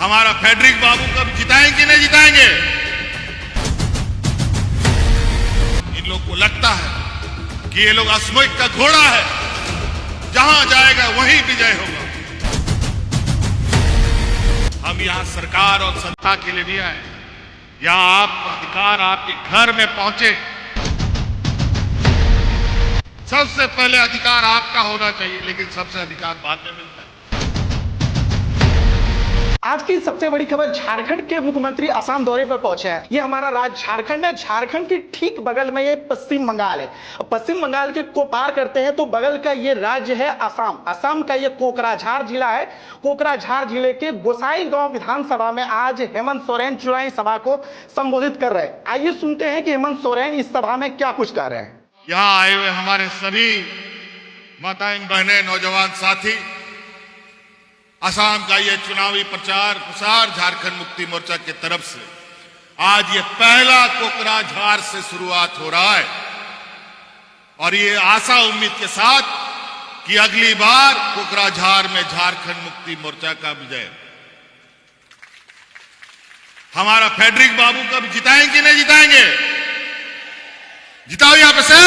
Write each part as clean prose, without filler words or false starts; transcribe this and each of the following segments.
हमारा फेडरिक बाबू कब जिताएंगे कि नहीं जिताएंगे? इन लोग को लगता है कि ये लोग असमय का घोड़ा है, जहां जाएगा वहीं विजय होगा। हम यहां सरकार और सत्ता के लिए नहीं आए, यहां आप अधिकार आपके घर में पहुंचे। सबसे पहले अधिकार आपका होना चाहिए, लेकिन सबसे अधिकार बाद में मिलता है। आज की सबसे बड़ी खबर, झारखंड के मुख्यमंत्री असम दौरे पर पहुंचे हैं। ये हमारा राज्य झारखंड है। झारखंड के ठीक बगल में ये पश्चिम बंगाल है। पश्चिम बंगाल के को पार करते हैं तो बगल का ये राज्य है असम। असम का ये कोकराझार जिला है। कोकराझार जिले के गोसाईगांव विधानसभा में आज हेमंत सोरेन चुनावी सभा को संबोधित कर रहे हैं। आइए सुनते हैं कि हेमंत सोरेन इस सभा में क्या कुछ कह रहे हैं। यहाँ आए हुए हमारे सभी माताएं, बहनें, नौजवान साथी, असम का ये चुनावी प्रचार प्रसार झारखंड मुक्ति मोर्चा की तरफ से आज ये पहला कोकराझार से शुरुआत हो रहा है। और ये आशा उम्मीद के साथ कि अगली बार कोकराझार में झारखंड मुक्ति मोर्चा का विजय। हमारा फेडरिक बाबू कब जिताएंगे कि नहीं जिताएंगे? जिताओ यहां पे से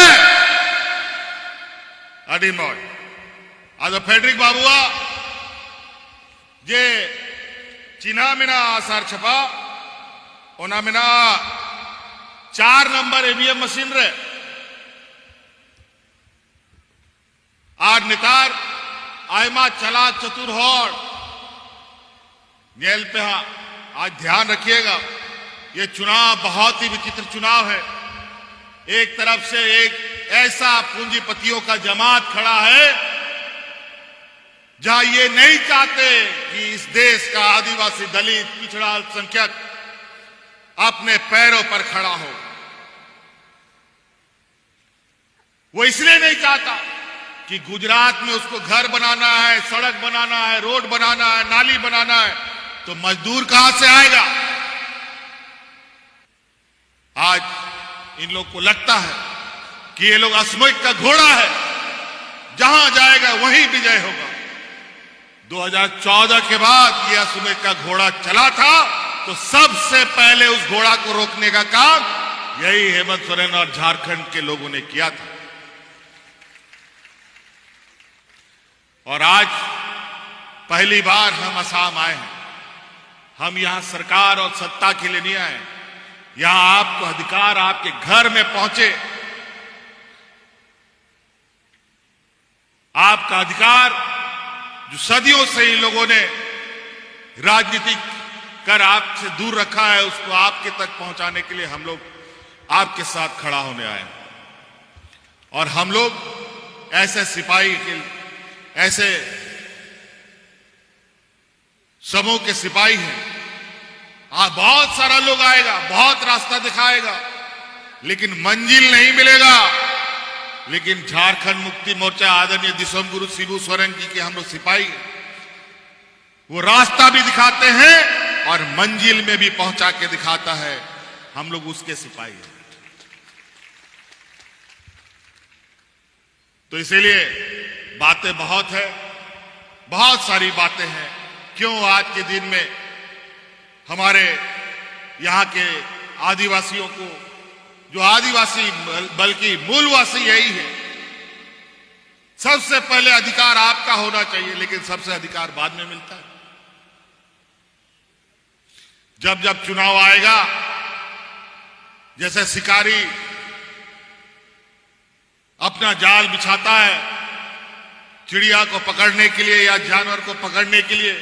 अडी मौज। आज फेडरिक बाबुआ जे चिन्हा मिना आसार छपा ओना मिना 4 नंबर ईवीएम मशीन रे आर नितार आयमा चला चतुर होड़ नेल पे। आज ध्यान रखिएगा, ये चुनाव बहुत ही विचित्र चुनाव है। एक तरफ से एक ऐसा पूंजीपतियों का जमात खड़ा है जहां ये नहीं चाहते कि इस देश का आदिवासी, दलित, पिछड़ा, अल्पसंख्यक अपने पैरों पर खड़ा हो। वो इसलिए नहीं चाहता कि गुजरात में उसको घर बनाना है, सड़क बनाना है, रोड बनाना है, नाली बनाना है, तो मजदूर कहां से आएगा? आज इन लोग को लगता है कि ये लोग असमय का घोड़ा है, जहां जाएगा वहीं विजय होगा। 2014 के बाद यह असमय का घोड़ा चला था, तो सबसे पहले उस घोड़ा को रोकने का काम यही हेमंत सोरेन और झारखंड के लोगों ने किया था। और आज पहली बार हम असम आए हैं। हम यहां सरकार और सत्ता के लिए नहीं आए, यहां आपको अधिकार आपके घर में पहुंचे। आपका अधिकार जो सदियों से इन लोगों ने राजनीति कर आपसे दूर रखा है, उसको आपके तक पहुंचाने के लिए हम लोग आपके साथ खड़ा होने आए हैं। और हम लोग ऐसे सिपाही के, ऐसे समूह के सिपाही हैं। बहुत सारा लोग आएगा, बहुत रास्ता दिखाएगा, लेकिन मंजिल नहीं मिलेगा। लेकिन झारखंड मुक्ति मोर्चा आदरणीय दिसोम गुरु शिबू सोरेन जी के हम लोग सिपाही हैं। वो रास्ता भी दिखाते हैं और मंजिल में भी पहुंचा के दिखाता है। हम लोग उसके सिपाही हैं। तो इसीलिए बातें बहुत है, बहुत सारी बातें हैं। क्यों आज के दिन में हमारे यहां के आदिवासियों को, जो आदिवासी बल्कि मूलवासी यही है, सबसे पहले अधिकार आपका होना चाहिए, लेकिन सबसे अधिकार बाद में मिलता है। जब जब चुनाव आएगा, जैसे शिकारी अपना जाल बिछाता है चिड़िया को पकड़ने के लिए या जानवर को पकड़ने के लिए,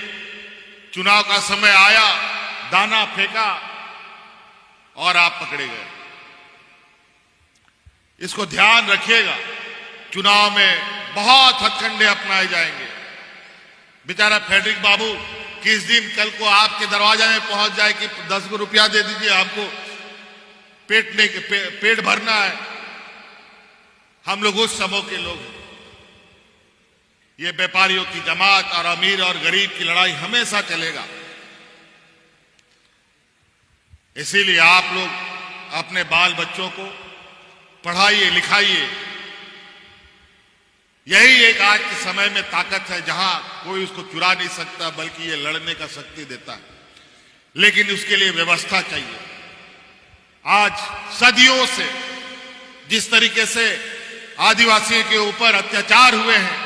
चुनाव का समय आया, दाना फेंका और आप पकड़े गए। इसको ध्यान रखिएगा, चुनाव में बहुत हथकंडे अपनाए जाएंगे। बेचारा फेडरिक बाबू किस दिन कल को आपके दरवाजा में पहुंच जाए कि 10 रुपया दे दीजिए, हमको पेट भरना है। हम लोग उस समूह के लोग हैं। ये व्यापारियों की जमात और अमीर और गरीब की लड़ाई हमेशा चलेगा। इसीलिए आप लोग अपने बाल बच्चों को पढ़ाइए, लिखाइए। यही एक आज के समय में ताकत है, जहां कोई उसको चुरा नहीं सकता, बल्कि ये लड़ने का शक्ति देता है। लेकिन उसके लिए व्यवस्था चाहिए। आज सदियों से जिस तरीके से आदिवासियों के ऊपर अत्याचार हुए हैं,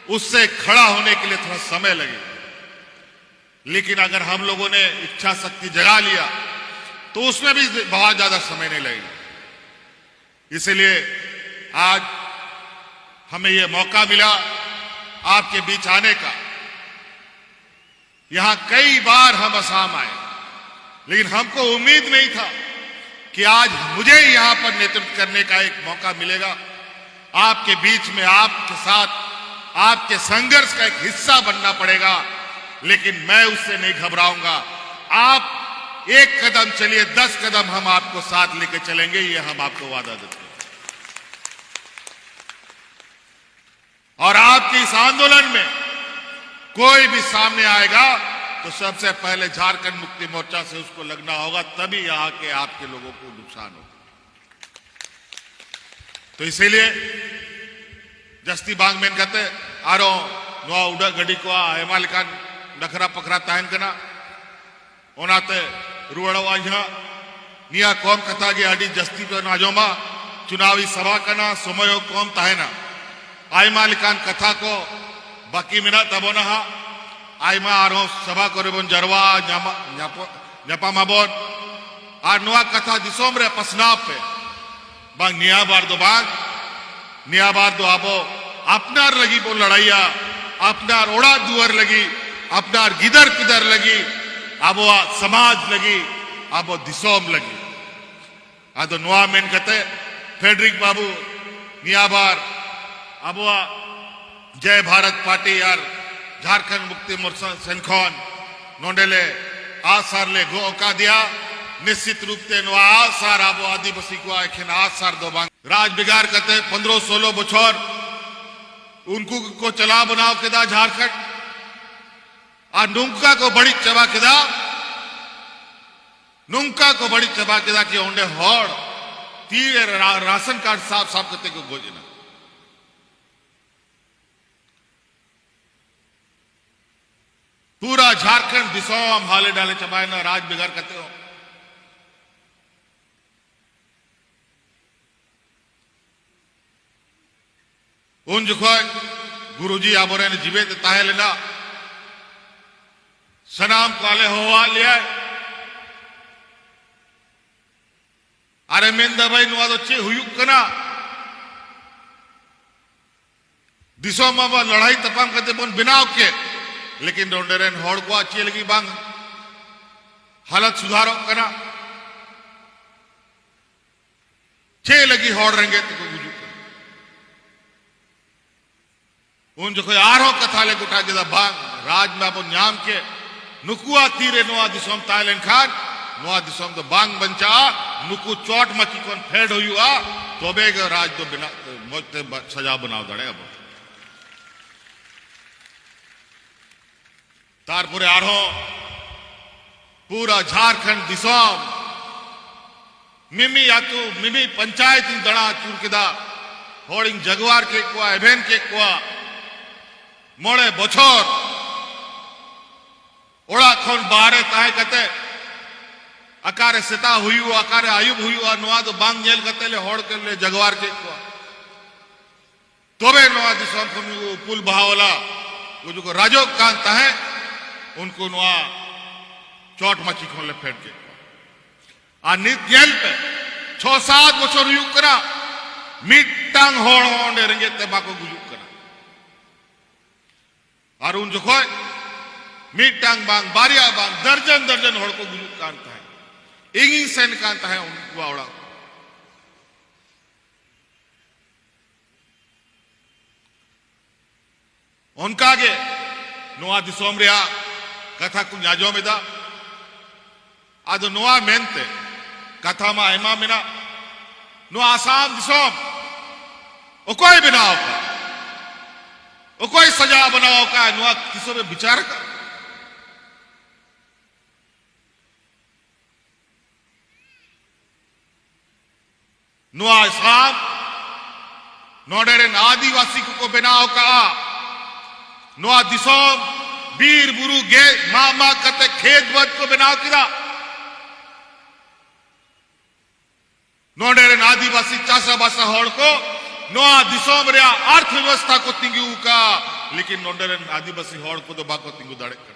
उससे खड़ा होने के लिए थोड़ा समय लगेगा। लेकिन अगर हम लोगों ने इच्छा शक्ति जगा लिया तो उसमें भी बहुत ज्यादा समय नहीं लगेगा। इसलिए आज हमें यह मौका मिला आपके बीच आने का। यहां कई बार हम असम आए, लेकिन हमको उम्मीद नहीं था कि आज मुझे यहां पर नेतृत्व करने का एक मौका मिलेगा। आपके बीच में आपके साथ आपके संघर्ष का एक हिस्सा बनना पड़ेगा, लेकिन मैं उससे नहीं घबराऊंगा। आप एक कदम चलिए, 10 कदम हम आपको साथ लेकर चलेंगे, ये हम आपको वादा देते हैं। और आपके इस आंदोलन में कोई भी सामने आएगा तो सबसे पहले झारखंड मुक्ति मोर्चा से उसको लगना होगा, तभी यहां के आपके लोगों को नुकसान होगा। तो इसीलिए जस्ती बांग में कहते आरो नुआ उड़ा गड़ी को हेमालिकान डखरा पखरा तहन कना ओनाते रुवाड़ा यहाँ निया कौम कथा के आड़ी जस्ती पे नाजोमा चुनावी सभा कना समय कौम तहना आयमालिकान कथा को बाकी मिना तबोना आयमा आरो सभा करे जरवा न्यापा माबोन और नुआ कथा दिसोम रे पसनाप पे बांग निया बार दो आबो अपनार लगी बो लड़ाइया अपनार ओड़ा दुआर लगी अपनार गिदर पिदर लगी आबो समाज लगी आबो दिसोम लगी आदो नुआ मेन कहते फेडरिक बाबू नियाबार आबो जय भारत पार्टी यार झारखंड मुक्ति मोर्चा सेनखोन नोंडेले आसार ले गो का दिया निश्चित रूप से नुआ आसार आबो आदिवासी को आखिन आसार दो बांग राज बिगार कहते 15-16 बछोर उनको को चला बनाओ केदा झारखंड और नुंका को बड़ी चबा केदा नुंका को बड़ी चबा केदा कि ओंडे होड़ तीर राशन कार्ड साफ करते को गोजना पूरा झारखंड दिसोम हाले डाले चबाए ना राज बिगार करते हो। उन जुखोय गुरुजी आबोरे ने जीवे ताहे लेना सनाम काले होवा लिया अरे मेंदा भाई नुआ तो चे हुयुक कना दिसो मामा लड़ाई तपाम करते बोन बिनाव के, लेकिन डोंडेरेन होड़ को अच्छी लगी बांग हालत सुधारो कना चे लगी होड़ रहेंगे तो गुजू उन जो कोई आरो कथा ले गुटा के बांग राज में अब न्याम के नुकुआ तीरे नुआ दिसोम ताइलेन खान नुआ दिसोम तो बांग बंचा नुकु चोट मची कौन फेड हुआ तो बेग राज तो बिना मोते सजा बनाओ दड़े अब तारपुरे आरो पूरा झारखंड दिसोम मिमी यातु मिमी पंचायत दड़ा चुरकिदा होड़िंग जगवार के कुआ एभेन के कुआ मोड़े बछोर ओड़ा खन बारे ताहे कते अकारे सिता हुई अकारे आयुब हुई और नुआ तो बांग जेल कते ले होड़ के ले जगवार के कुआ तोबे नुआ दिसोम को पुल बहावला वो जो राजो कांत है उनको नुआ चोट मची खोल ले फेंक के आ नित जेल पे 6-7 बछोर युग करा मिटांग होड़ होंडे रंगे तबा को गुजुक करा और उन जो खोय मिटांग बांग बारिया बांग दर्जन होड़ को गुजुक कांता है इंगी सेन कांता है उनको आवड़ा उनका के नुआ दिसोम रिया कथा को न्याजो में दा आदो नुआ मेनते कथा मा एमा मिना नुआ आसाम दिसोम ओ कोई बनाओ का ओ कोई सजा बनाओ का नुआ किसो में विचार का नुआ आसाम नोडेरन आदिवासी को बनाओ का नुआ दिसोम बीर बुरु गे मामा कते खेत बद को बनाव किदा नोडेरे आदिवासी चासा बासा हड़ को नोआ दिसोम रे अर्थव्यवस्था को तिंगू का लेकिन नोडेरे आदिवासी हड़ को तो बाको तिंगू दाड़े कर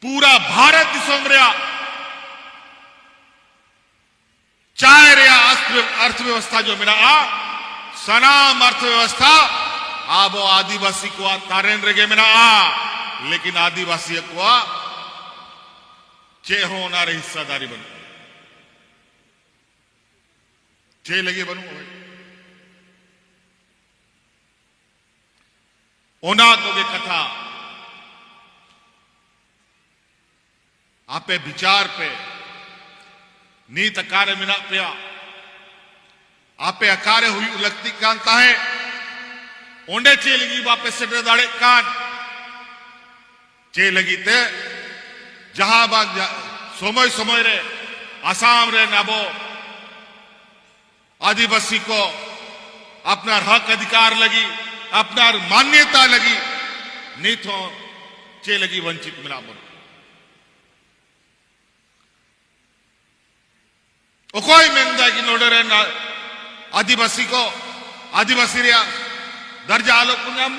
पूरा भारत दिसोम रे चाय रे अर्थव्यवस्था जो मेरा सनाम अर्थव्यवस्था आबो आदिवासी को तारेन रेगे मेरा लेकिन आदिवासी को चे हो ना रे हिस्सादारी बनो चे लगे बनू भाई ओना को के कथा आपे विचार पे नीत कार्य मिना पिया आपे अकार्य हुई लगती कांता है ओंडे चे लगी बापे सेटे दाड़े कान चे लगी ते जहां बाग समय समय रे आसाम रे नाबो आदिवासी को अपना हक अधिकार लगी अपना मान्यता लगी नहीं तो चे लगी वंचित मिला बनो कोई मेंदा कि नोडर आदिवासी को आदिवासी रे दर्जा आलो कुनाम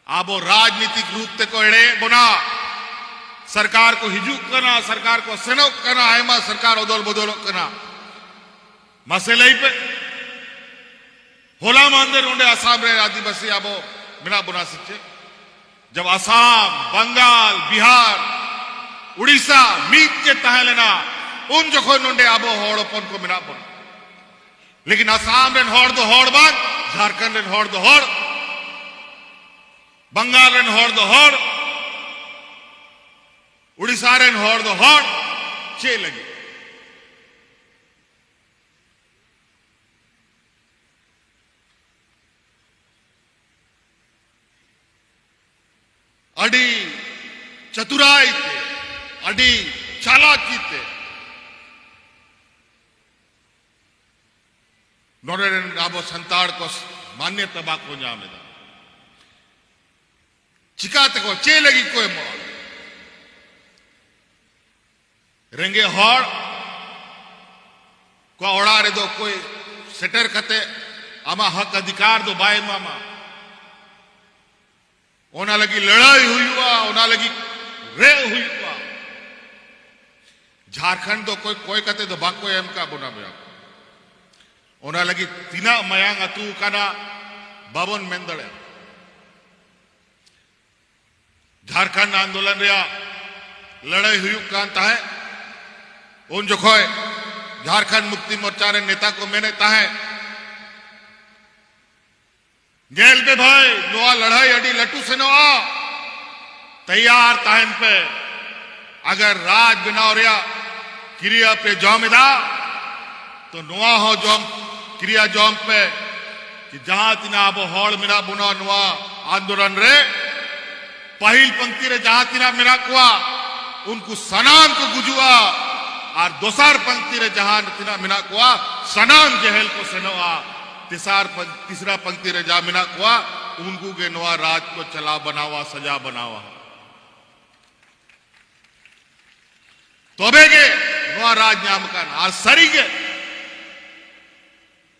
आबो राजनीतिक रूप ते को एड़े बोना सरकार को हिजू करना सरकार को सेनो करना है मा सरकार उदोल बदोल करना मसले पे होला मंदिर उन्हें आसाम रे आदिवासी आबो बिना बुना सच्चे जब आसाम बंगाल बिहार उड़ीसा मीत के तहलेना उन जखन उन्हें आबो हड़पन को बिना बुना लेकिन आसाम रेन हड़ दो हड़ बाग झारखंड रेन हड़ दो हड़ बंगाल रेन हड़ दो हड़ उड़ीसा रेन हड़ दो हड़ चे लगी अड़ी चतुराई थे अड़ी चालाकी थे नोरेन आबो संताड़ को मान्यता बाको जामेदा चिकाते को चे लगी कोई मोल रेंगे हड़ को ओड़ा रे दो कोई सेटर कते आमा हक अधिकार दो बाय मामा ओना लगी लड़ाई हुई हुआ ओना लगी रे हुई हुआ झारखंड दो कोई कोई कते दो बाको एम का बुना बया ओना लगी तीना मयांग अतु काना बाबन मेंदड़े झारखंड आंदोलन रे लड़ाई हुई कांता है उन जो खोए झारखंड मुक्ति मोर्चा रे नेता को मैंने ताहे जेल पे भाई नोआ लड़ाई अड़ी लटू से नोआ तैयार ताहन पे अगर राज बिना रिया क्रिया पे जौमेदा तो नोआ हो जौम क्रिया जौम पे कि जहां तिना अब हड़ मिना बुना नोआ आंदोलन रे पहल पंक्ति रे जहां तिना मिना कुआ उनको सनाम को गुजुआ और दोसार पंक्ति रे जहां तिना मिना कुआ सनाम जहल को सनोआ तीसरा पंक्ति रे जा मिना कुआ उनको के नोआ राज को चला बनावा सजा बनावा तोबे के नोआ राज नाम का और सरी के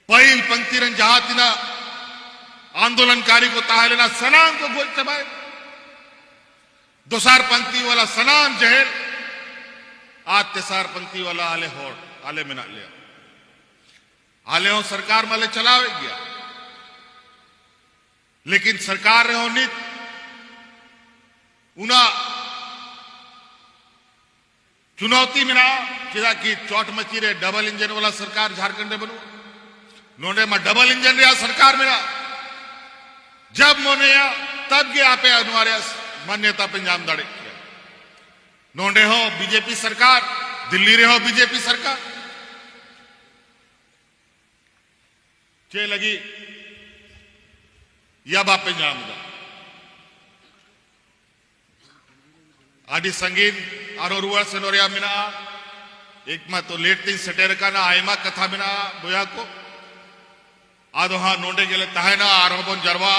पहल पंक्ति रे जहां तिना आंदोलनकारी को ताहलेना सनाम को गोल चबाए दोसार पंक्ति वाला सनाम जहल आज तेसार पंक्ति वाला आले होड़ आले मिना लिया आले हो सरकार माले चलावे गया लेकिन सरकार रे हो नित उना चुनौती मिना चिदा की चोट मची रे डबल इंजन वाला सरकार झारखंड में बनू नोने में डबल इंजन रे सरकार मिला जब मोने तब के आपे अनुवारे मान्यता पंजाब दाड़े किया नोंडे हो बीजेपी सरकार दिल्ली रे हो बीजेपी सरकार चे लगी या बापे जामदा आदि संगीन आरो रुआ सनोरिया मिना एक मा तो लेट दिन सटेर का ना आयमा कथा मिना बोया को आदोहा नोंडे गेले तहना आरोपन जरवा